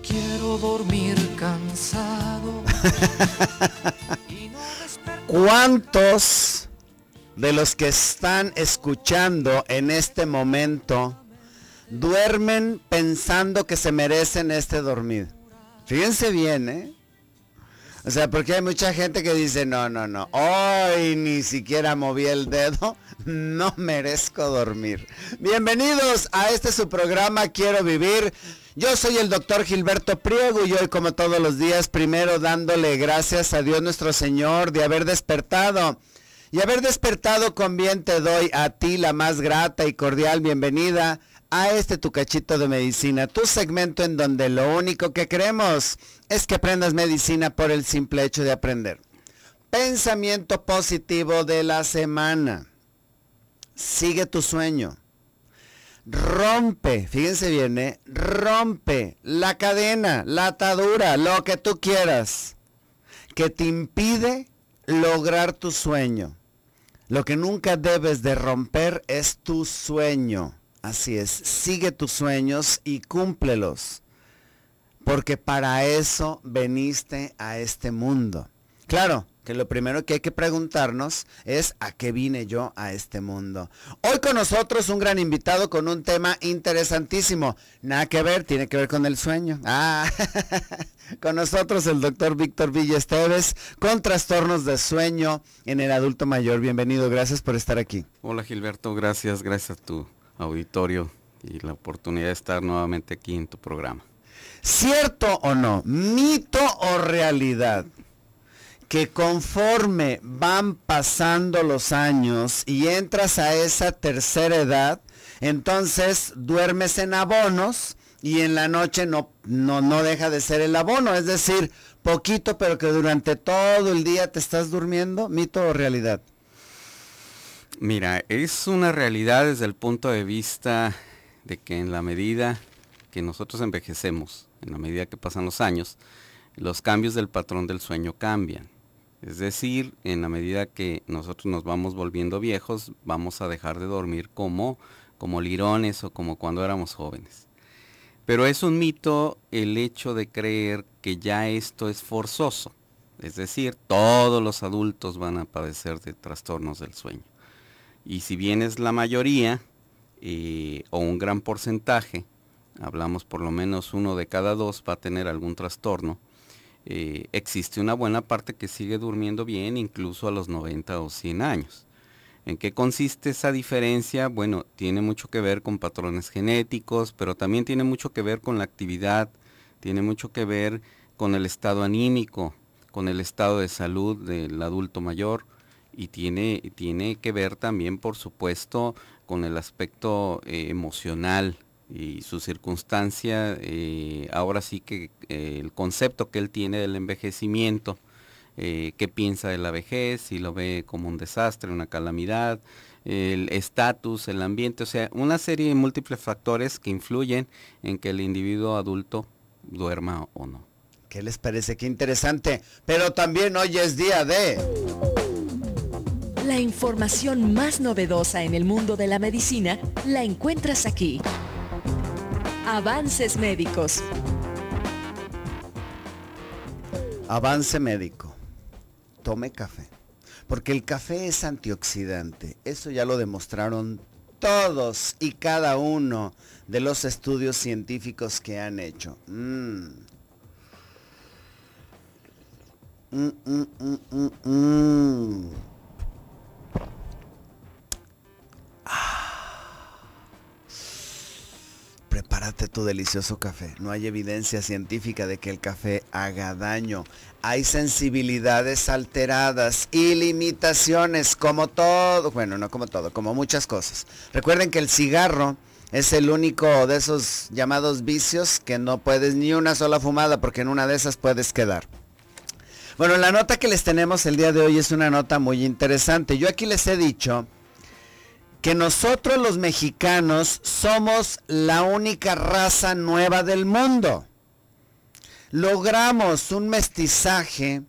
Quiero dormir cansado. ¿Cuántos de los que están escuchando en este momento duermen pensando que se merecen este dormir? Fíjense bien, ¿eh? O sea, porque hay mucha gente que dice, no, hoy ni siquiera moví el dedo, no merezco dormir. Bienvenidos a este su programa Quiero Vivir. Yo soy el doctor Gilberto Priego y hoy, como todos los días, primero dándole gracias a Dios nuestro Señor de haber despertado. Y haber despertado con bien te doy a ti la más grata y cordial bienvenida a este tu cachito de medicina, tu segmento en donde lo único que queremos es que aprendas medicina por el simple hecho de aprender. Pensamiento positivo de la semana. Sigue tu sueño. Rompe, fíjense bien, rompe la cadena, la atadura, lo que tú quieras, que te impide lograr tu sueño. Lo que nunca debes de romper es tu sueño. Así es, sigue tus sueños y cúmplelos, porque para eso veniste a este mundo. Claro, que lo primero que hay que preguntarnos es ¿a qué vine yo a este mundo? Hoy con nosotros un gran invitado con un tema interesantísimo. Nada que ver, tiene que ver con el sueño. Con nosotros el doctor Víctor Villa Esteves, con trastornos de sueño en el adulto mayor. Bienvenido, gracias por estar aquí. Hola Gilberto, gracias a tu auditorio y la oportunidad de estar nuevamente aquí en tu programa. ¿Cierto o no? ¿Mito o realidad? Que conforme van pasando los años y entras a esa tercera edad, entonces duermes en abonos y en la noche no deja de ser el abono, es decir, poquito pero que durante todo el día te estás durmiendo. ¿Mito o realidad? Mira, es una realidad desde el punto de vista de que en la medida que nosotros envejecemos, en la medida que pasan los años, los cambios del patrón del sueño cambian. Es decir, en la medida que nosotros nos vamos volviendo viejos, vamos a dejar de dormir como lirones o como cuando éramos jóvenes. Pero es un mito el hecho de creer que ya esto es forzoso. Es decir, todos los adultos van a padecer de trastornos del sueño. Y si bien es la mayoría, o un gran porcentaje, hablamos por lo menos 1 de cada 2 va a tener algún trastorno, existe una buena parte que sigue durmiendo bien incluso a los 90 o 100 años. ¿En qué consiste esa diferencia? Bueno, tiene mucho que ver con patrones genéticos, pero también tiene mucho que ver con la actividad, tiene mucho que ver con el estado anímico, con el estado de salud del adulto mayor, y tiene que ver también, por supuesto, con el aspecto emocional y su circunstancia. Ahora sí que el concepto que él tiene del envejecimiento, qué piensa de la vejez, si lo ve como un desastre, una calamidad, el estatus, el ambiente, o sea, una serie de múltiples factores que influyen en que el individuo adulto duerma o no. ¿Qué les parece? Qué interesante. Pero también hoy es día de... La información más novedosa en el mundo de la medicina la encuentras aquí. Avances médicos. Avance médico. Tome café. Porque el café es antioxidante. Eso ya lo demostraron todos y cada uno de los estudios científicos que han hecho. Prepárate tu delicioso café. No hay evidencia científica de que el café haga daño. Hay sensibilidades alteradas y limitaciones, como todo, bueno, no como todo, como muchas cosas. Recuerden que el cigarro es el único de esos llamados vicios que no puedes ni una sola fumada, porque en una de esas puedes quedar. Bueno, la nota que les tenemos el día de hoy es una nota muy interesante. Yo aquí les he dicho que nosotros los mexicanos somos la única raza nueva del mundo. Logramos un mestizaje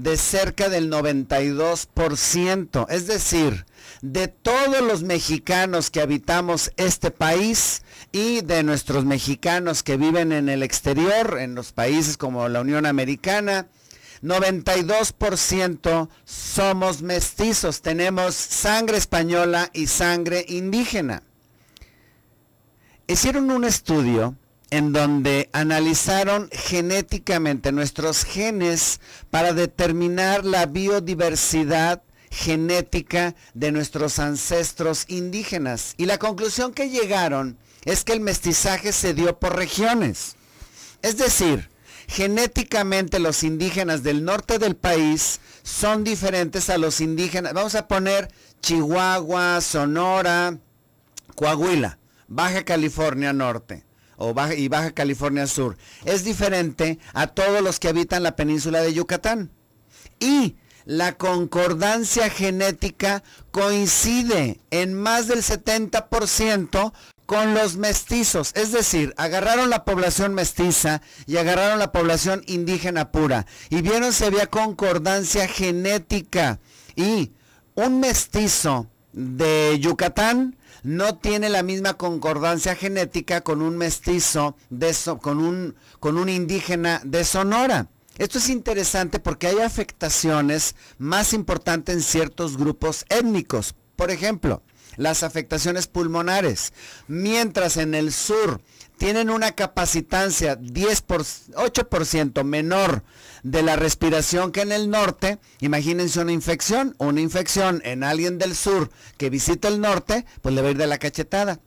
de cerca del 92%. Es decir, de todos los mexicanos que habitamos este país y de nuestros mexicanos que viven en el exterior, en los países como la Unión Americana, 92% somos mestizos, tenemos sangre española y sangre indígena. Hicieron un estudio en donde analizaron genéticamente nuestros genes para determinar la biodiversidad genética de nuestros ancestros indígenas. Y la conclusión que llegaron es que el mestizaje se dio por regiones. Es decir, genéticamente los indígenas del norte del país son diferentes a los indígenas, vamos a poner Chihuahua, Sonora, Coahuila, Baja California Norte y Baja California Sur. Es diferente a todos los que habitan la península de Yucatán. Y la concordancia genética coincide en más del 70% con los mestizos, es decir, agarraron la población mestiza y agarraron la población indígena pura y vieron si había concordancia genética, y un mestizo de Yucatán no tiene la misma concordancia genética con un mestizo con un indígena de Sonora. Esto es interesante porque hay afectaciones más importantes en ciertos grupos étnicos. Por ejemplo, las afectaciones pulmonares. Mientras en el sur tienen una capacitancia 8% menor de la respiración que en el norte, imagínense una infección en alguien del sur que visita el norte, pues le va a ir de la cachetada.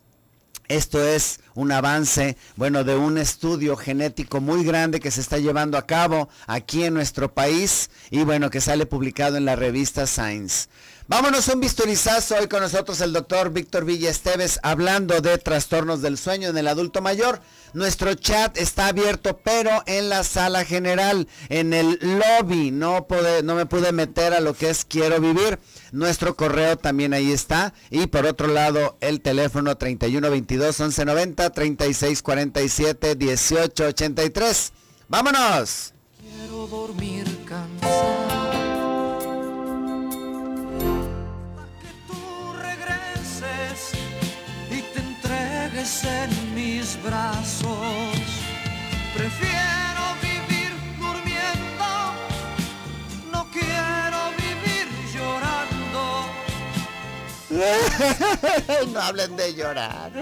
Esto es un avance, bueno, de un estudio genético muy grande que se está llevando a cabo aquí en nuestro país y bueno, que sale publicado en la revista Science. Vámonos a un bisturizazo. Hoy con nosotros el doctor Víctor Villa Esteves hablando de trastornos del sueño en el adulto mayor. Nuestro chat está abierto, pero en la sala general, en el lobby. No me pude meter a lo que es Quiero Vivir. Nuestro correo también ahí está. Y por otro lado, el teléfono 3122-1190, 3647-1883. ¡Vámonos! Quiero dormir cansado. En mis brazos prefiero vivir durmiendo, no quiero vivir llorando. No hablen de llorar.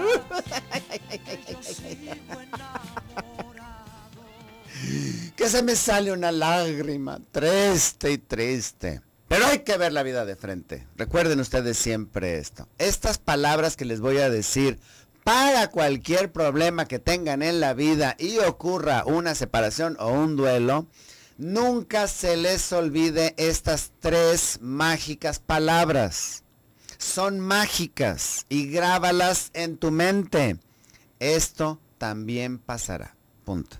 Que se me sale una lágrima triste y triste. Pero hay que ver la vida de frente. Recuerden ustedes siempre esto. Estas palabras que les voy a decir para cualquier problema que tengan en la vida y ocurra una separación o un duelo, nunca se les olvide estas 3 mágicas palabras. Son mágicas y grábalas en tu mente. Esto también pasará. Punto.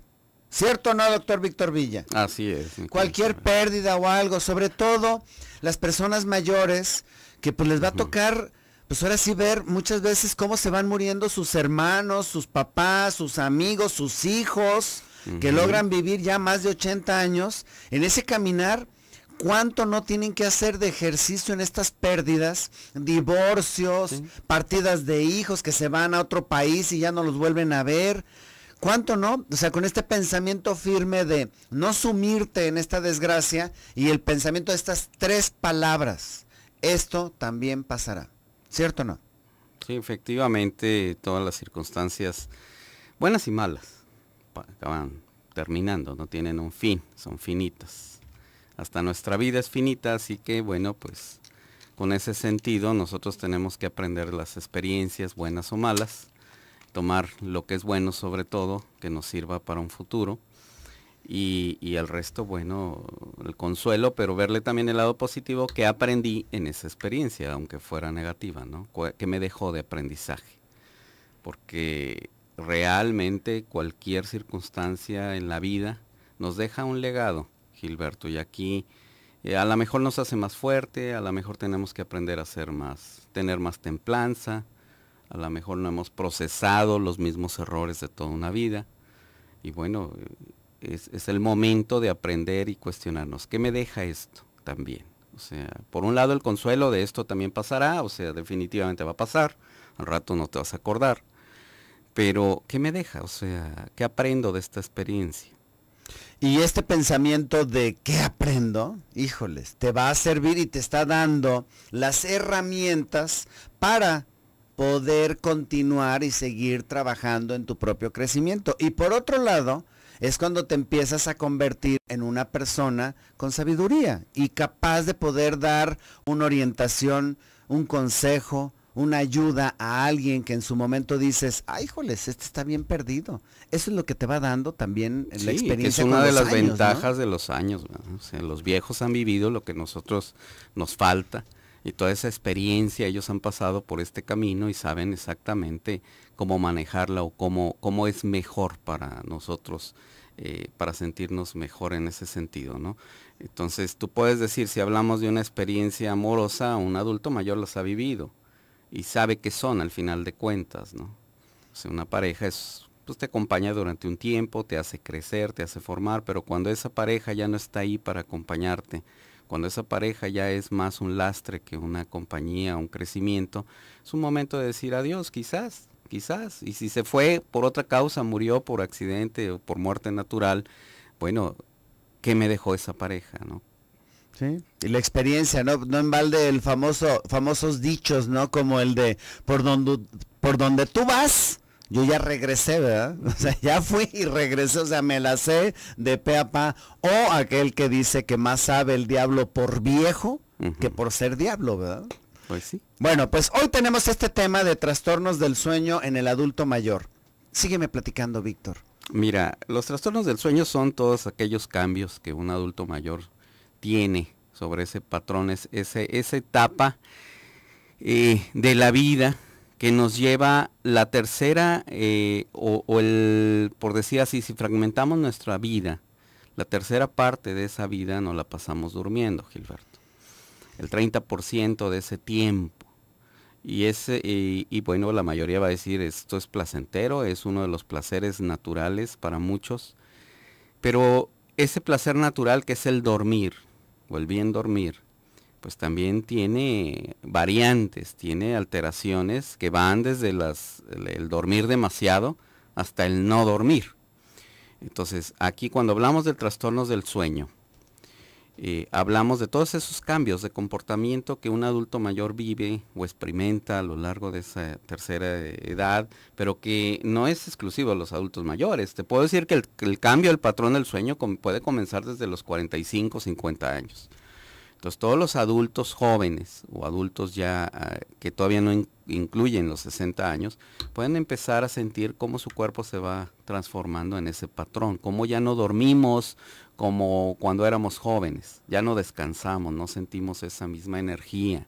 ¿Cierto o no, doctor Víctor Villa? Así es. Cualquier pérdida o algo, sobre todo las personas mayores, que pues les va a tocar, pues ahora sí ver muchas veces cómo se van muriendo sus hermanos, sus papás, sus amigos, sus hijos, que logran vivir ya más de 80 años. En ese caminar, ¿cuánto no tienen que hacer de ejercicio en estas pérdidas? Divorcios, partidas de hijos que se van a otro país y ya no los vuelven a ver. ¿Cuánto no? O sea, con este pensamiento firme de no sumirte en esta desgracia y el pensamiento de estas 3 palabras. Esto también pasará. ¿Cierto o no? Sí, efectivamente, todas las circunstancias, buenas y malas, acaban terminando, no tienen un fin, son finitas. Hasta nuestra vida es finita, así que bueno, pues con ese sentido nosotros tenemos que aprender las experiencias, buenas o malas, tomar lo que es bueno sobre todo, que nos sirva para un futuro. Y el resto, bueno, el consuelo, pero verle también el lado positivo que aprendí en esa experiencia, aunque fuera negativa, ¿no? Que me dejó de aprendizaje. Porque realmente cualquier circunstancia en la vida nos deja un legado, Gilberto, y aquí a lo mejor nos hace más fuerte, a lo mejor tenemos que aprender a tener más templanza, a lo mejor no hemos procesado los mismos errores de toda una vida, y bueno, es el momento de aprender y cuestionarnos. ¿Qué me deja esto también? O sea, por un lado el consuelo de esto también pasará, o sea, definitivamente va a pasar, al rato no te vas a acordar, pero ¿qué me deja? O sea, ¿qué aprendo de esta experiencia? Y este pensamiento de ¿qué aprendo? Híjoles, te va a servir y te está dando las herramientas para poder continuar y seguir trabajando en tu propio crecimiento. Y por otro lado, es cuando te empiezas a convertir en una persona con sabiduría y capaz de poder dar una orientación, un consejo, una ayuda a alguien que en su momento dices, ay, híjoles, este está bien perdido. Eso es lo que te va dando también la experiencia. Es una de las años, ventajas, ¿no?, de los años, ¿no? O sea, los viejos han vivido lo que nosotros nos falta, y toda esa experiencia, ellos han pasado por este camino y saben exactamente cómo manejarla o cómo es mejor para nosotros, para sentirnos mejor en ese sentido, ¿no? Entonces tú puedes decir, si hablamos de una experiencia amorosa, un adulto mayor las ha vivido y sabe qué son al final de cuentas, ¿no? O sea, una pareja pues te acompaña durante un tiempo, te hace crecer, te hace formar, pero cuando esa pareja ya no está ahí para acompañarte, cuando esa pareja ya es más un lastre que una compañía, un crecimiento, es un momento de decir adiós, quizás, y si se fue por otra causa, murió por accidente o por muerte natural, bueno, ¿qué me dejó esa pareja, no? Sí. Y la experiencia, no en balde el famosos dichos, ¿no? Como el de por donde tú vas, yo ya regresé, ¿verdad? O sea, ya fui y regresé, o sea, me la sé de pe a pa. O aquel que dice que más sabe el diablo por viejo que por ser diablo, ¿verdad? Pues sí. Bueno, pues hoy tenemos este tema de trastornos del sueño en el adulto mayor. Sígueme platicando, Víctor. Mira, los trastornos del sueño son todos aquellos cambios que un adulto mayor tiene sobre ese patrón, esa etapa de la vida que nos lleva la tercera, por decir así, si fragmentamos nuestra vida, la tercera parte de esa vida nos la pasamos durmiendo, Gilberto. El 30% de ese tiempo. Y bueno, la mayoría va a decir, esto es placentero, es uno de los placeres naturales para muchos. Pero ese placer natural que es el dormir, o el bien dormir, pues también tiene variantes, tiene alteraciones que van desde el dormir demasiado hasta el no dormir. Entonces, aquí cuando hablamos de trastornos del sueño, hablamos de todos esos cambios de comportamiento que un adulto mayor vive o experimenta a lo largo de esa tercera edad, pero que no es exclusivo de los adultos mayores. Te puedo decir que el cambio del patrón del sueño puede comenzar desde los 45, 50 años. Entonces todos los adultos jóvenes o adultos ya que todavía no incluyen los 60 años, pueden empezar a sentir cómo su cuerpo se va transformando en ese patrón, cómo ya no dormimos como cuando éramos jóvenes, ya no descansamos, no sentimos esa misma energía,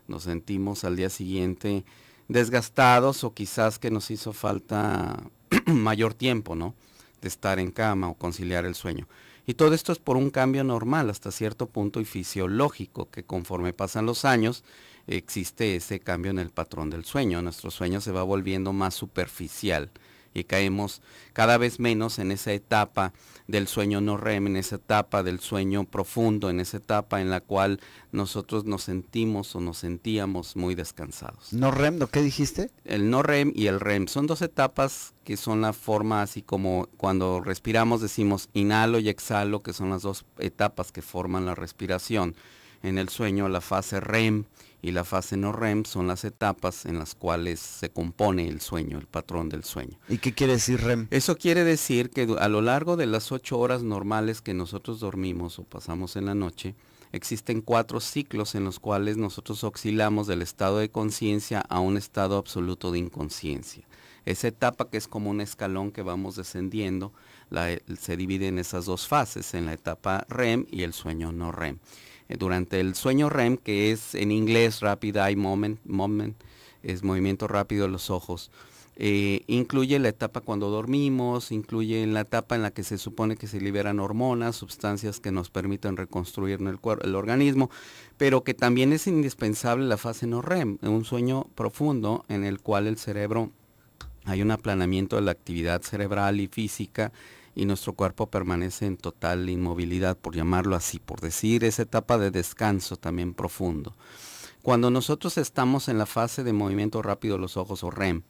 nos sentimos al día siguiente desgastados o quizás que nos hizo falta mayor tiempo, ¿no?, de estar en cama o conciliar el sueño. Y todo esto es por un cambio normal hasta cierto punto y fisiológico, que conforme pasan los años existe ese cambio en el patrón del sueño. Nuestro sueño se va volviendo más superficial y caemos cada vez menos en esa etapa del sueño no REM, en esa etapa del sueño profundo, en esa etapa en la cual nosotros nos sentimos o nos sentíamos muy descansados. ¿No REM? ¿Qué dijiste? El no REM y el REM son dos etapas que son la forma, así como cuando respiramos decimos inhalo y exhalo, que son las dos etapas que forman la respiración. En el sueño, la fase REM y la fase no REM son las etapas en las cuales se compone el sueño, el patrón del sueño. ¿Y qué quiere decir REM? Eso quiere decir que a lo largo de las 8 horas normales que nosotros dormimos o pasamos en la noche, existen 4 ciclos en los cuales nosotros oscilamos del estado de conciencia a un estado absoluto de inconsciencia. Esa etapa, que es como un escalón que vamos descendiendo, se divide en esas dos fases, en la etapa REM y el sueño no REM. Durante el sueño REM, que es en inglés Rapid Eye Movement, es movimiento rápido de los ojos, incluye la etapa cuando dormimos, incluye la etapa en la que se supone que se liberan hormonas, sustancias que nos permiten reconstruir el organismo, pero que también es indispensable la fase no REM, un sueño profundo en el cual el cerebro, hay un aplanamiento de la actividad cerebral y física, y nuestro cuerpo permanece en total inmovilidad, por llamarlo así, por decir, esa etapa de descanso también profundo. Cuando nosotros estamos en la fase de movimiento rápido de los ojos o REM,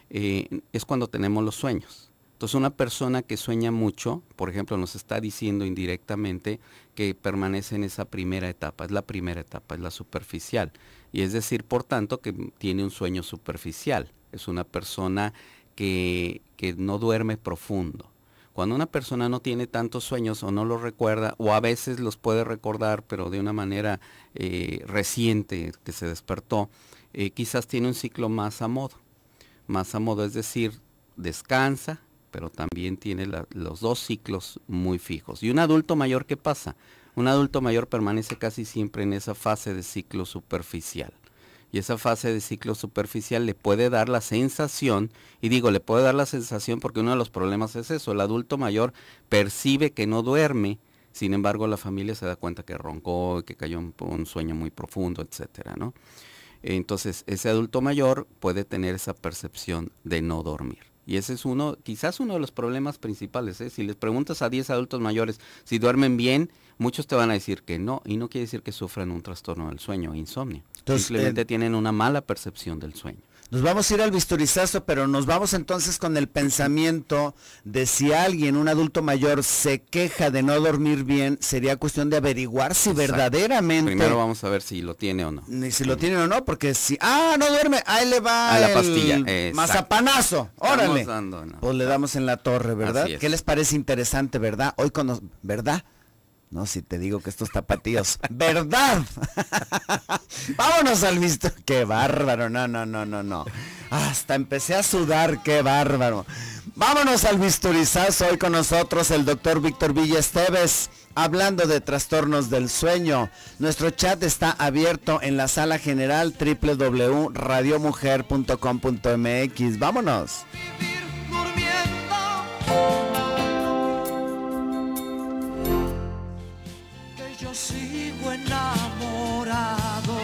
es cuando tenemos los sueños. Entonces una persona que sueña mucho, por ejemplo, nos está diciendo indirectamente que permanece en esa primera etapa, es la primera etapa, es la superficial. Y es decir, por tanto, que tiene un sueño superficial. Es una persona que no duerme profundo. Cuando una persona no tiene tantos sueños o no los recuerda, o a veces los puede recordar, pero de una manera reciente que se despertó, quizás tiene un ciclo más a modo. Más a modo, es decir, descansa, pero también tiene los dos ciclos muy fijos. ¿Y un adulto mayor qué pasa? Un adulto mayor permanece casi siempre en esa fase de ciclo superficial. Y esa fase de ciclo superficial le puede dar la sensación, y digo, le puede dar la sensación porque uno de los problemas es eso, el adulto mayor percibe que no duerme, sin embargo la familia se da cuenta que roncó, que cayó en un sueño muy profundo, etcétera, ¿no? Entonces, ese adulto mayor puede tener esa percepción de no dormir. Y ese es quizás uno de los problemas principales, ¿eh? Si les preguntas a 10 adultos mayores si duermen bien, muchos te van a decir que no, y no quiere decir que sufran un trastorno del sueño, insomnio. Entonces, simplemente tienen una mala percepción del sueño. Nos vamos a ir al bisturizazo, pero nos vamos entonces con el pensamiento de si alguien, un adulto mayor, se queja de no dormir bien, sería cuestión de averiguar si verdaderamente... Primero vamos a ver si lo tiene o no. Si lo tiene o no, porque si... no duerme, ahí le va a la pastilla. Mazapanazo, órale. No. Pues le damos en la torre, ¿verdad? ¿Qué les parece interesante, verdad? Hoy ¿verdad? No, si te digo que estos tapatíos, ¿verdad? Vámonos al visto. Qué bárbaro, no. Hasta empecé a sudar, qué bárbaro. Vámonos al bisturizazo. Hoy con nosotros el doctor Víctor Villa Esteves, hablando de trastornos del sueño. Nuestro chat está abierto en la sala general www.radiomujer.com.mx. Vámonos. Sigo enamorado.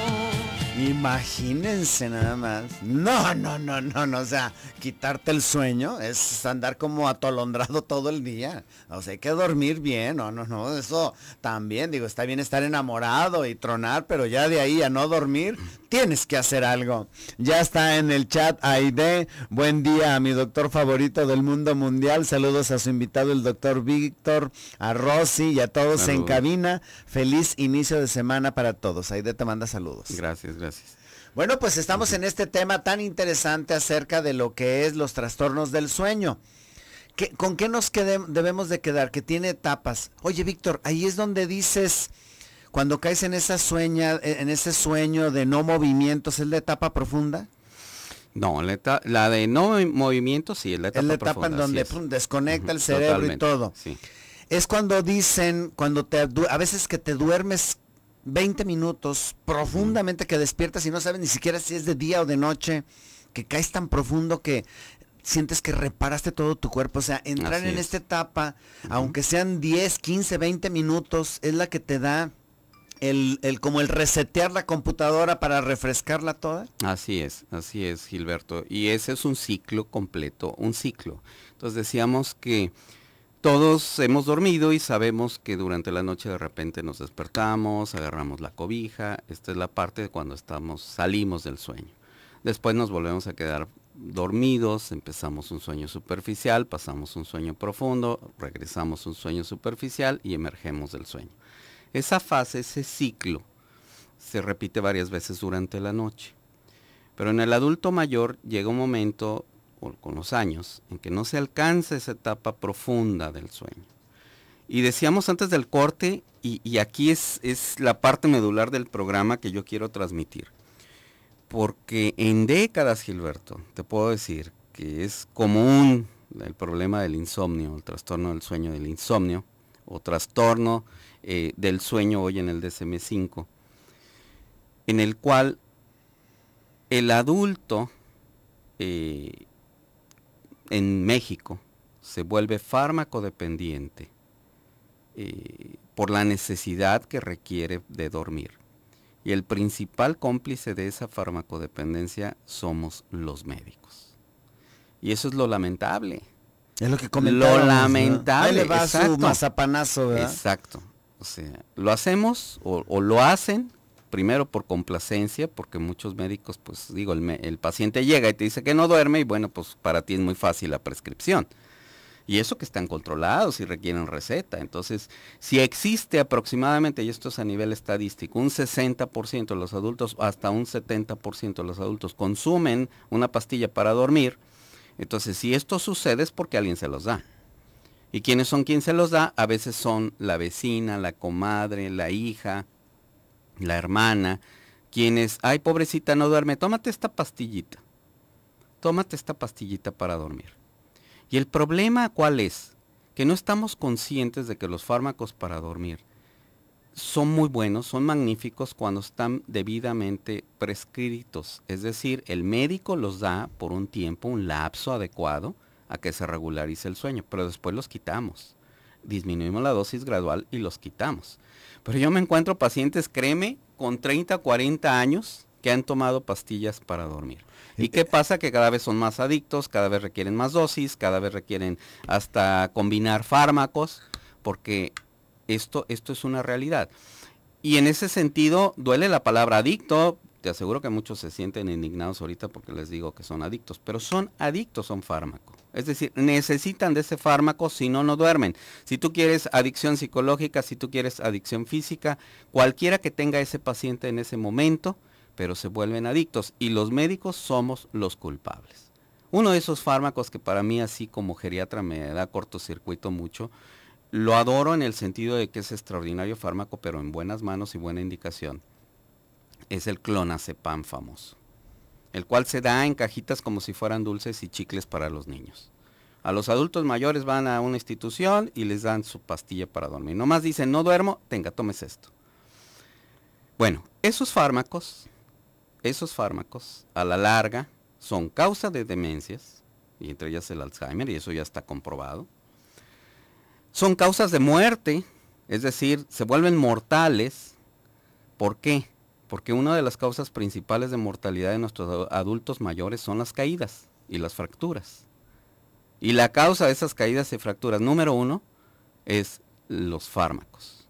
Imagínense nada más. No, o sea, quitarte el sueño es andar como atolondrado todo el día. O sea, hay que dormir bien, no, eso también, digo, está bien estar enamorado y tronar, pero ya de ahí a no dormir, tienes que hacer algo. Ya está en el chat Aide, buen día a mi doctor favorito del mundo mundial, saludos a su invitado el doctor Víctor, a Rosy y a todos saludos en cabina, feliz inicio de semana para todos. Aide te manda saludos. Gracias. Bueno, pues estamos en este tema tan interesante acerca de lo que es los trastornos del sueño. ¿Con qué nos debemos de quedar? Que tiene etapas. Oye, Víctor, ahí es donde dices, cuando caes en ese sueño de no movimientos, ¿es la etapa profunda? No, la de no movimiento sí, es la etapa profunda. Es la etapa en donde desconecta el cerebro. Totalmente. Y todo. Sí. Es cuando dicen, a veces que te duermes 20 minutos profundamente, que despiertas y no sabes ni siquiera si es de día o de noche, que caes tan profundo que sientes que reparaste todo tu cuerpo. O sea, entrar en esta etapa, aunque sean 10, 15, 20 minutos, es la que te da como el resetear la computadora para refrescarla toda. Así es, Gilberto. Y ese es un ciclo completo, un ciclo. Entonces decíamos que todos hemos dormido y sabemos que durante la noche de repente nos despertamos, agarramos la cobija. Esta es la parte de cuando salimos del sueño. Después nos volvemos a quedar dormidos, empezamos un sueño superficial, pasamos un sueño profundo, regresamos a un sueño superficial y emergemos del sueño. Esa fase, ese ciclo, se repite varias veces durante la noche. Pero en el adulto mayor llega un momento, con los años, en que no se alcanza esa etapa profunda del sueño. Y decíamos antes del corte, y aquí es la parte medular del programa que yo quiero transmitir. Porque en décadas, Gilberto, te puedo decir que es común el problema del insomnio, el trastorno del sueño del insomnio, o trastorno del sueño hoy en el DSM-5, en el cual el adulto en México se vuelve fármaco dependiente por la necesidad que requiere de dormir. Y el principal cómplice de esa farmacodependencia somos los médicos. Y eso es lo lamentable. Es lo que comentábamos, lo lamentable. Ahí le va exacto, su mazapanazo, ¿verdad? Exacto. O sea, lo hacemos o lo hacen primero por complacencia, porque muchos médicos, pues digo, el paciente llega y te dice que no duerme y bueno, pues para ti es muy fácil la prescripción. Y eso que están controlados y requieren receta. Entonces, si existe aproximadamente, y esto es a nivel estadístico, un 60% de los adultos, hasta un 70% de los adultos consumen una pastilla para dormir, entonces si esto sucede es porque alguien se los da. ¿Y quiénes son quien se los da? A veces son la vecina, la comadre, la hija, la hermana, quienes, ay pobrecita no duerme, tómate esta pastillita para dormir. Y el problema, ¿cuál es? Que no estamos conscientes de que los fármacos para dormir son muy buenos, son magníficos cuando están debidamente prescritos. Es decir, el médico los da por un tiempo, un lapso adecuado a que se regularice el sueño, pero después los quitamos. Disminuimos la dosis gradual y los quitamos. Pero yo me encuentro pacientes, créeme, con 30, 40 años que han tomado pastillas para dormir. ¿Y qué pasa? Que cada vez son más adictos, cada vez requieren más dosis, cada vez requieren hasta combinar fármacos, porque esto es una realidad. Y en ese sentido, duele la palabra adicto. Te aseguro que muchos se sienten indignados ahorita porque les digo que son adictos, pero son adictos a un fármaco. Es decir, necesitan de ese fármaco, si no, no duermen. Si tú quieres adicción psicológica, si tú quieres adicción física, cualquiera que tenga ese paciente en ese momento, pero se vuelven adictos y los médicos somos los culpables. Uno de esos fármacos que para mí así como geriatra me da cortocircuito mucho, lo adoro en el sentido de que es extraordinario fármaco, pero en buenas manos y buena indicación, es el clonazepam famoso, el cual se da en cajitas como si fueran dulces y chicles para los niños. A los adultos mayores van a una institución y les dan su pastilla para dormir. Nomás dicen, no duermo, tenga, tómese esto. Bueno, esos fármacos a la larga son causa de demencias, y entre ellas el Alzheimer, y eso ya está comprobado. Son causas de muerte, es decir, se vuelven mortales. ¿Por qué? Porque una de las causas principales de mortalidad de nuestros adultos mayores son las caídas y las fracturas. Y la causa de esas caídas y fracturas, número uno, es los fármacos,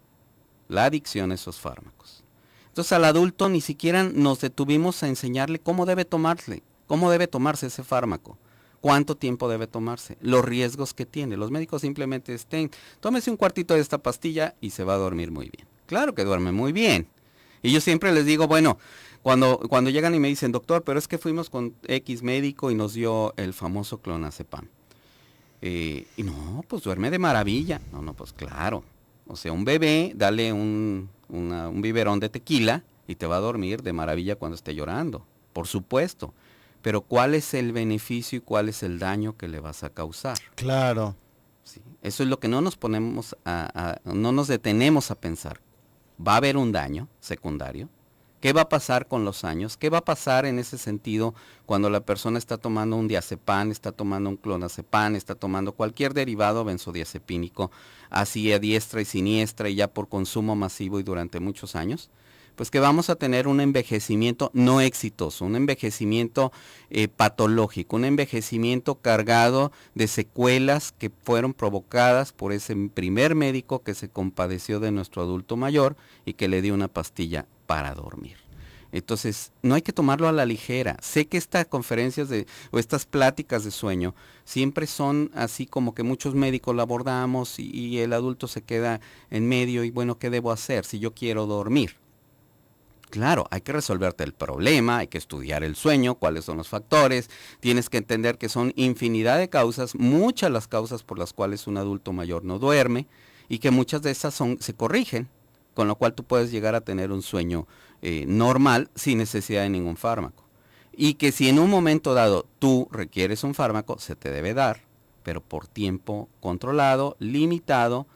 la adicción a esos fármacos. Entonces al adulto ni siquiera nos detuvimos a enseñarle cómo debe tomarse ese fármaco, cuánto tiempo debe tomarse, los riesgos que tiene. Los médicos simplemente tómese un cuartito de esta pastilla y se va a dormir muy bien. Claro que duerme muy bien. Y yo siempre les digo, bueno, cuando llegan y me dicen, doctor, pero es que fuimos con X médico y nos dio el famoso clonazepam. Y no, pues duerme de maravilla. No, pues claro. O sea, un bebé, dale un biberón de tequila y te va a dormir de maravilla cuando esté llorando, por supuesto. Pero ¿cuál es el beneficio y cuál es el daño que le vas a causar? Claro. Sí, eso es lo que no nos no nos detenemos a pensar. ¿Va a haber un daño secundario? ¿Qué va a pasar con los años? ¿Qué va a pasar en ese sentido cuando la persona está tomando un diazepam, está tomando un clonazepam, está tomando cualquier derivado benzodiazepínico, así a diestra y siniestra y ya por consumo masivo y durante muchos años? Pues que vamos a tener un envejecimiento no exitoso, un envejecimiento patológico, un envejecimiento cargado de secuelas que fueron provocadas por ese primer médico que se compadeció de nuestro adulto mayor y que le dio una pastilla para dormir. Entonces, no hay que tomarlo a la ligera. Sé que estas conferencias o estas pláticas de sueño siempre son así como que muchos médicos la abordamos y el adulto se queda en medio y bueno, ¿qué debo hacer si yo quiero dormir? Claro, hay que resolverte el problema, hay que estudiar el sueño, cuáles son los factores, tienes que entender que son infinidad de causas, muchas las causas por las cuales un adulto mayor no duerme y que muchas de esas se corrigen, con lo cual tú puedes llegar a tener un sueño normal sin necesidad de ningún fármaco. Y que si en un momento dado tú requieres un fármaco, se te debe dar, pero por tiempo controlado, limitado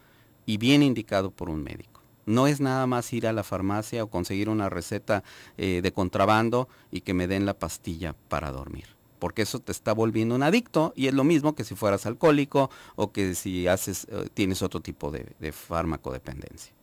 y bien indicado por un médico. No es nada más ir a la farmacia o conseguir una receta de contrabando y que me den la pastilla para dormir. Porque eso te está volviendo un adicto y es lo mismo que si fueras alcohólico o que si tienes otro tipo de fármaco dependencia.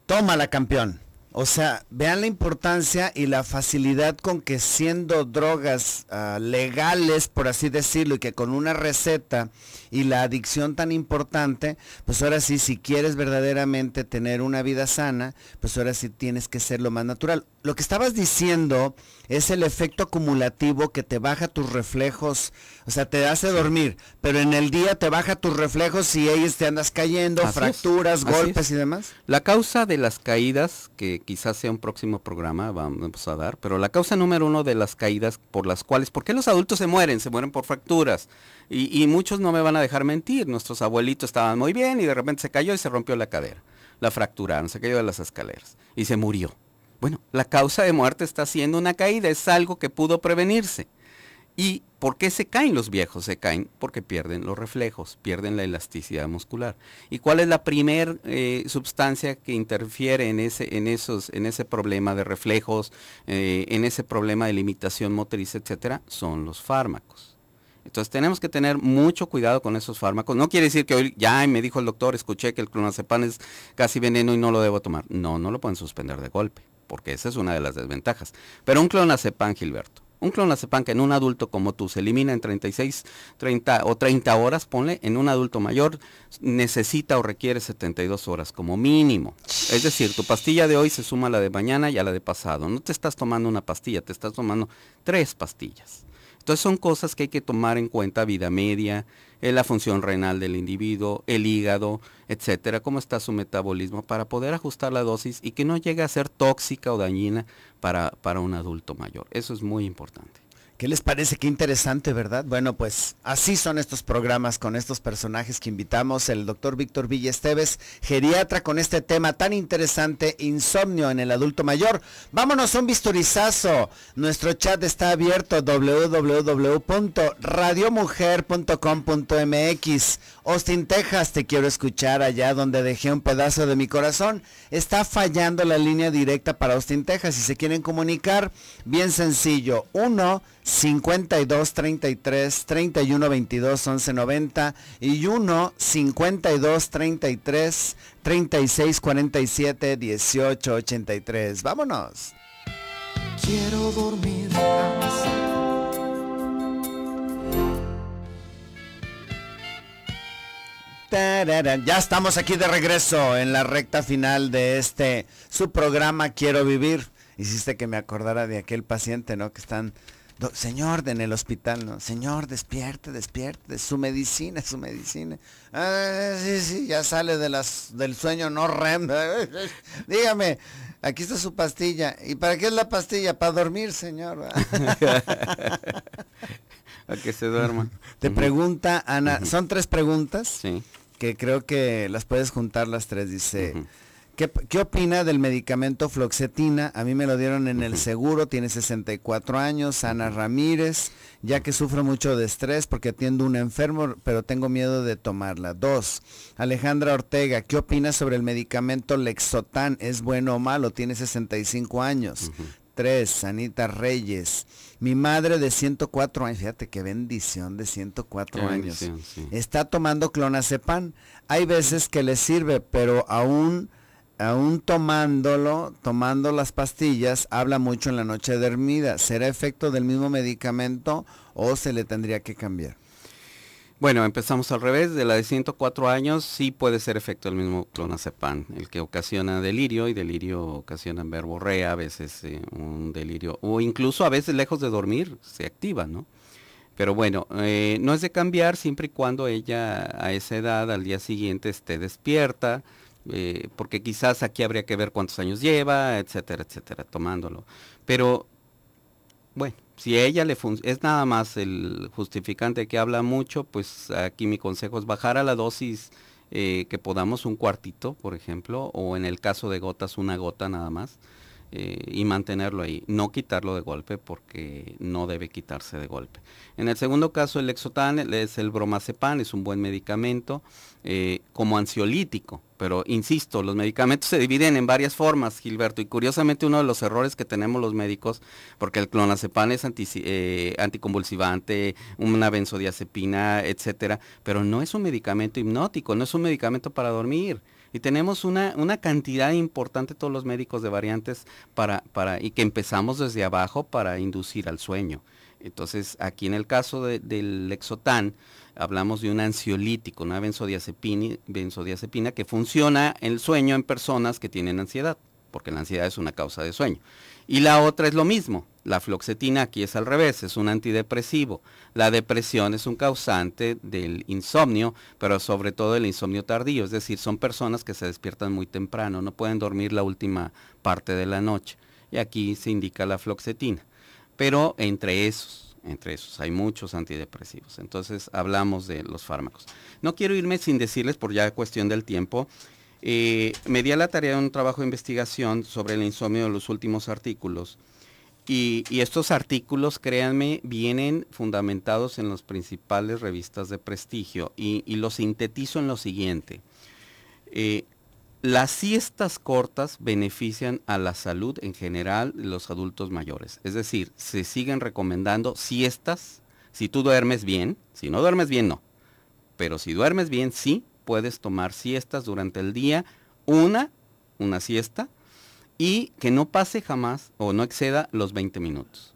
Tómala, campeón. O sea, vean la importancia y la facilidad con que siendo drogas legales, por así decirlo, y que con una receta y la adicción tan importante, pues ahora sí, si quieres verdaderamente tener una vida sana, pues ahora sí tienes que ser lo más natural. Lo que estabas diciendo es el efecto acumulativo que te baja tus reflejos, o sea, te hace dormir, pero en el día te baja tus reflejos y ellos te andas cayendo, Así fracturas, es, golpes y demás. La causa de las caídas, que quizás sea un próximo programa, vamos a dar, pero la causa número uno de las caídas por las cuales, ¿por qué los adultos se mueren? Se mueren por fracturas. Y muchos no me van a dejar mentir, nuestros abuelitos estaban muy bien y de repente se cayó y se rompió la cadera. La fracturaron, se cayó de las escaleras y se murió. Bueno, la causa de muerte está siendo una caída, es algo que pudo prevenirse. ¿Y por qué se caen los viejos? Se caen porque pierden los reflejos, pierden la elasticidad muscular. ¿Y cuál es la primer sustancia que interfiere en ese problema de reflejos, en ese problema de limitación motriz, etcétera? Son los fármacos. Entonces tenemos que tener mucho cuidado con esos fármacos. No quiere decir que hoy, ya me dijo el doctor, escuché que el clonazepam es casi veneno y no lo debo tomar. No, no lo pueden suspender de golpe, porque esa es una de las desventajas. Pero un clonazepam, Gilberto, un clonazepam que en un adulto como tú se elimina en 36, 30 o 30 horas, ponle, en un adulto mayor necesita o requiere 72 horas como mínimo. Es decir, tu pastilla de hoy se suma a la de mañana y a la de pasado. No te estás tomando una pastilla, te estás tomando 3 pastillas. Entonces son cosas que hay que tomar en cuenta, vida media, la función renal del individuo, el hígado, etcétera, cómo está su metabolismo, para poder ajustar la dosis y que no llegue a ser tóxica o dañina para un adulto mayor. Eso es muy importante. ¿Qué les parece? Qué interesante, ¿verdad? Bueno, pues así son estos programas con estos personajes que invitamos. El doctor Víctor Villa Esteves, geriatra, con este tema tan interesante, insomnio en el adulto mayor. Vámonos a un bisturizazo. Nuestro chat está abierto, www.radiomujer.com.mx. Austin, Texas, te quiero escuchar allá donde dejé un pedazo de mi corazón. Está fallando la línea directa para Austin, Texas. Si se quieren comunicar, bien sencillo, 1-5233-3122-1190 y 1-5233-3647-1883. Vámonos. Quiero dormir cansado. Ya estamos aquí de regreso en la recta final de su programa Quiero Vivir. Hiciste que me acordara de aquel paciente, ¿no? Que están, señor, en el hospital, ¿no? Señor, despierte, su medicina. Sí, ya sale del sueño no REM. Dígame, aquí está su pastilla. ¿Y para qué es la pastilla? Para dormir, señor. A que se duerma. Te pregunta Ana, son 3 preguntas. Sí. Que creo que las puedes juntar las 3, dice, ¿qué opina del medicamento Fluoxetina? A mí me lo dieron en el seguro, tiene 64 años, Ana Ramírez, ya que sufro mucho de estrés porque atiendo a un enfermo, pero tengo miedo de tomarla. 2, Alejandra Ortega, ¿qué opina sobre el medicamento Lexotan? ¿Es bueno o malo? Tiene 65 años. 3, Anita Reyes, mi madre de 104 años, fíjate qué bendición, de 104 años, sí. Está tomando clonazepam, hay veces que le sirve, pero aún tomando las pastillas, habla mucho en la noche dormida. ¿Será efecto del mismo medicamento o se le tendría que cambiar? Bueno, empezamos al revés. De la de 104 años sí puede ser efecto del mismo clonazepam, el que ocasiona delirio, y delirio ocasiona verborrea, a veces un delirio, o incluso a veces lejos de dormir se activa, ¿no? Pero bueno, no es de cambiar siempre y cuando ella a esa edad, al día siguiente, esté despierta, porque quizás aquí habría que ver cuántos años lleva, etcétera, etcétera, tomándolo. Pero bueno, si a ella es nada más el justificante que habla mucho, pues aquí mi consejo es bajar a la dosis que podamos, un cuartito, por ejemplo, o en el caso de gotas, una gota nada más, y mantenerlo ahí, no quitarlo de golpe porque no debe quitarse de golpe. En el segundo caso, el Lexotan es el bromazepam, es un buen medicamento como ansiolítico, pero insisto, los medicamentos se dividen en varias formas, Gilberto, y curiosamente uno de los errores que tenemos los médicos, porque el clonazepam es anticonvulsivante, una benzodiazepina, etcétera, pero no es un medicamento hipnótico, no es un medicamento para dormir. Y tenemos una cantidad importante todos los médicos de variantes y que empezamos desde abajo para inducir al sueño. Entonces, aquí en el caso del Lexotan, hablamos de un ansiolítico, una benzodiazepina que funciona en el sueño en personas que tienen ansiedad, porque la ansiedad es una causa de sueño. Y la otra es lo mismo, la fluoxetina aquí es al revés, es un antidepresivo. La depresión es un causante del insomnio, pero sobre todo el insomnio tardío, es decir, son personas que se despiertan muy temprano, no pueden dormir la última parte de la noche. Y aquí se indica la fluoxetina. Pero entre esos hay muchos antidepresivos. Entonces hablamos de los fármacos. No quiero irme sin decirles, por ya cuestión del tiempo, me di a la tarea de un trabajo de investigación sobre el insomnio de los últimos artículos. Y estos artículos, créanme, vienen fundamentados en las principales revistas de prestigio. Y los sintetizo en lo siguiente. Las siestas cortas benefician a la salud en general de los adultos mayores. Es decir, se siguen recomendando siestas si tú duermes bien. Si no duermes bien, no. Pero si duermes bien, sí, puedes tomar siestas durante el día. Una siesta, y que no pase jamás o no exceda los 20 minutos.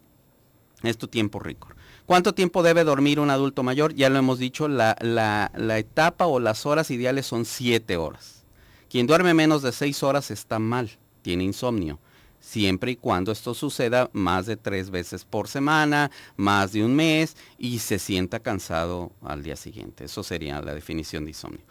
Es tu tiempo récord. ¿Cuánto tiempo debe dormir un adulto mayor? Ya lo hemos dicho, la etapa o las horas ideales son 7 horas. Quien duerme menos de 6 horas está mal, tiene insomnio, siempre y cuando esto suceda más de 3 veces por semana, más de un mes, y se sienta cansado al día siguiente. Eso sería la definición de insomnio.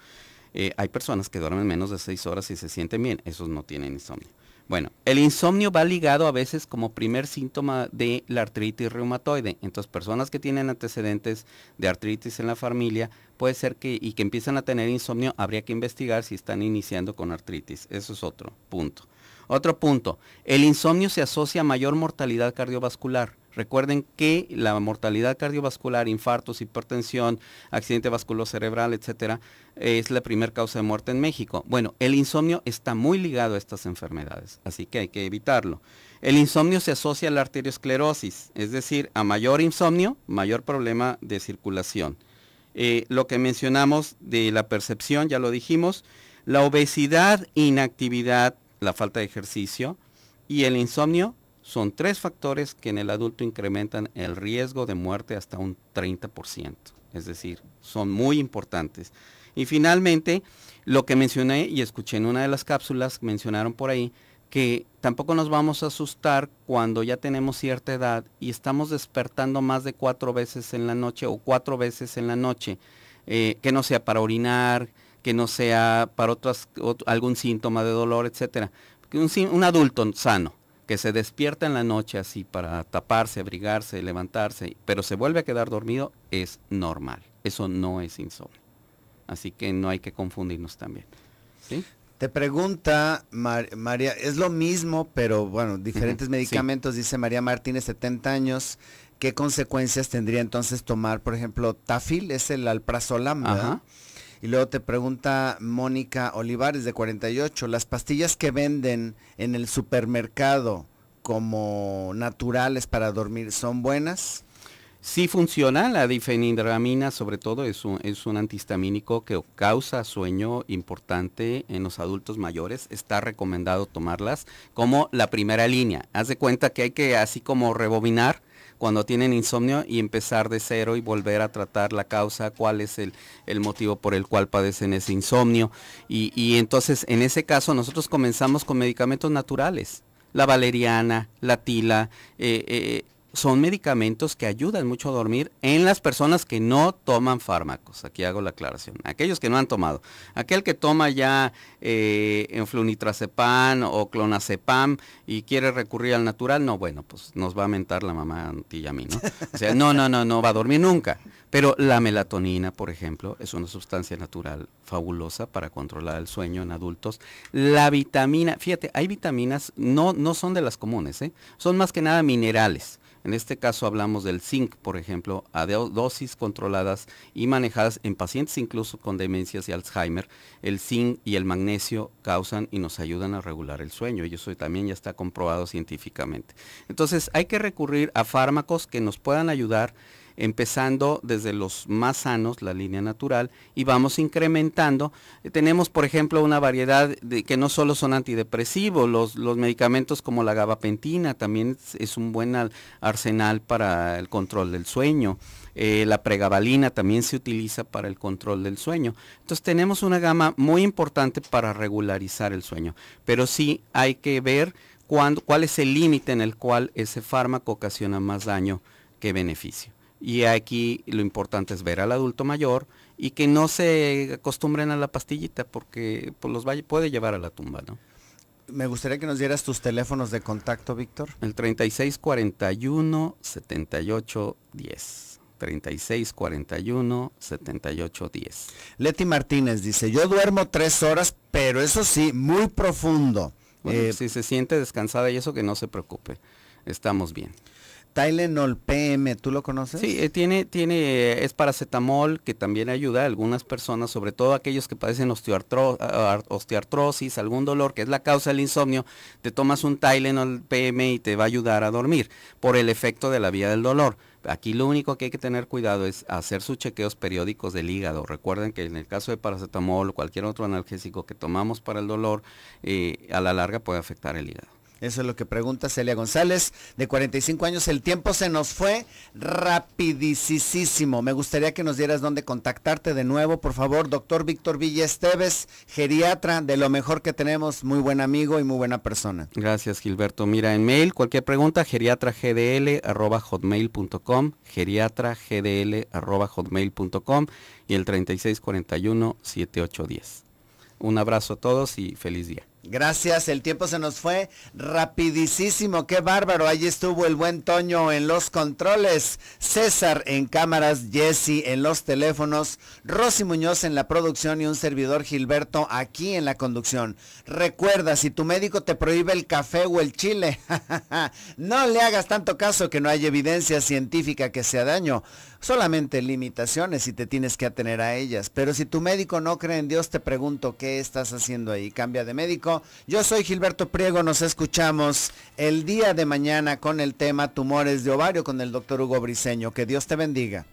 Hay personas que duermen menos de 6 horas y se sienten bien, esos no tienen insomnio. Bueno, el insomnio va ligado a veces como primer síntoma de la artritis reumatoide. Entonces, personas que tienen antecedentes de artritis en la familia, puede ser que empiezan a tener insomnio, habría que investigar si están iniciando con artritis. Eso es otro punto. Otro punto, el insomnio se asocia a mayor mortalidad cardiovascular. Recuerden que la mortalidad cardiovascular, infartos, hipertensión, accidente vasculocerebral, etcétera, es la primera causa de muerte en México. Bueno, el insomnio está muy ligado a estas enfermedades, así que hay que evitarlo. El insomnio se asocia a la arteriosclerosis, es decir, a mayor insomnio, mayor problema de circulación. Lo que mencionamos de la percepción, ya lo dijimos, la obesidad, inactividad, la falta de ejercicio y el insomnio son 3 factores que en el adulto incrementan el riesgo de muerte hasta un 30%. Es decir, son muy importantes. Y finalmente, lo que mencioné y escuché en una de las cápsulas, mencionaron por ahí, que tampoco nos vamos a asustar cuando ya tenemos cierta edad y estamos despertando más de 4 veces en la noche o 4 veces en la noche, que no sea para orinar, que no sea para algún síntoma de dolor, etcétera. Un adulto sano que se despierta en la noche así para taparse, abrigarse, levantarse, pero se vuelve a quedar dormido, es normal. Eso no es insomnio. Así que no hay que confundirnos también. ¿Sí? Te pregunta María, es lo mismo, pero bueno, diferentes medicamentos, sí. Dice María Martínez, 70 años, ¿qué consecuencias tendría entonces tomar, por ejemplo, Tafil, es el alprazolam, ¿verdad? Ajá. Y luego te pregunta Mónica Olivares, de 48, ¿las pastillas que venden en el supermercado como naturales para dormir son buenas? Sí funciona, la difenhidramina sobre todo es un antihistamínico que causa sueño importante en los adultos mayores, está recomendado tomarlas como la primera línea. Haz de cuenta que hay que así como rebobinar cuando tienen insomnio y empezar de cero y volver a tratar la causa, cuál es el motivo por el cual padecen ese insomnio. Y entonces en ese caso nosotros comenzamos con medicamentos naturales, la valeriana, la tila, son medicamentos que ayudan mucho a dormir en las personas que no toman fármacos. Aquí hago la aclaración. Aquellos que no han tomado. Aquel que toma ya enflunitrazepam o clonazepam y quiere recurrir al natural, no, bueno, pues nos va a mentar la mamá a ti y a mí, ¿no? O sea, no va a dormir nunca. Pero la melatonina, por ejemplo, es una sustancia natural fabulosa para controlar el sueño en adultos. La vitamina, fíjate, hay vitaminas, no son de las comunes, son más que nada minerales. En este caso hablamos del zinc, por ejemplo, a dosis controladas y manejadas en pacientes incluso con demencias y Alzheimer. El zinc y el magnesio causan y nos ayudan a regular el sueño y eso también ya está comprobado científicamente. Entonces hay que recurrir a fármacos que nos puedan ayudar. empezando desde los más sanos, la línea natural, y vamos incrementando. Tenemos, por ejemplo, una variedad de que no solo son antidepresivos, los medicamentos como la gabapentina también es un buen arsenal para el control del sueño. La pregabalina también se utiliza para el control del sueño. Entonces tenemos una gama muy importante para regularizar el sueño, pero sí hay que ver cuál es el límite en el cual ese fármaco ocasiona más daño que beneficio. Y aquí lo importante es ver al adulto mayor y que no se acostumbren a la pastillita porque pues, puede llevar a la tumba, ¿no? Me gustaría que nos dieras tus teléfonos de contacto, Víctor. El 3641-7810. 3641-7810. Leti Martínez dice, yo duermo 3 horas, pero eso sí, muy profundo. Bueno, si se siente descansada y eso, que no se preocupe, estamos bien. Tylenol PM, ¿tú lo conoces? Sí, es paracetamol que también ayuda a algunas personas, sobre todo aquellos que padecen osteoartrosis, algún dolor que es la causa del insomnio, te tomas un Tylenol PM y te va a ayudar a dormir por el efecto de la vía del dolor. Aquí lo único que hay que tener cuidado es hacer sus chequeos periódicos del hígado. Recuerden que en el caso de paracetamol o cualquier otro analgésico que tomamos para el dolor, a la larga puede afectar el hígado. Eso es lo que pregunta Celia González, de 45 años. El tiempo se nos fue rapidísimo. Me gustaría que nos dieras dónde contactarte de nuevo, por favor. Doctor Víctor Villa Esteves, geriatra, de lo mejor que tenemos, muy buen amigo y muy buena persona. Gracias, Gilberto. Mira, en mail, cualquier pregunta, geriatragdl@hotmail.com, geriatragdl@hotmail.com y el 3641-7810. Un abrazo a todos y feliz día. Gracias, el tiempo se nos fue rapidísimo, qué bárbaro. Allí estuvo el buen Toño en los controles, César en cámaras, Jesse en los teléfonos, Rosy Muñoz en la producción y un servidor Gilberto aquí en la conducción. Recuerda, si tu médico te prohíbe el café o el chile, no le hagas tanto caso, que no hay evidencia científica que sea daño, solamente limitaciones y te tienes que atener a ellas. Pero si tu médico no cree en Dios, te pregunto, ¿qué estás haciendo ahí? Cambia de médico. Yo soy Gilberto Priego, nos escuchamos el día de mañana con el tema tumores de ovario con el doctor Hugo Briceño. Que Dios te bendiga.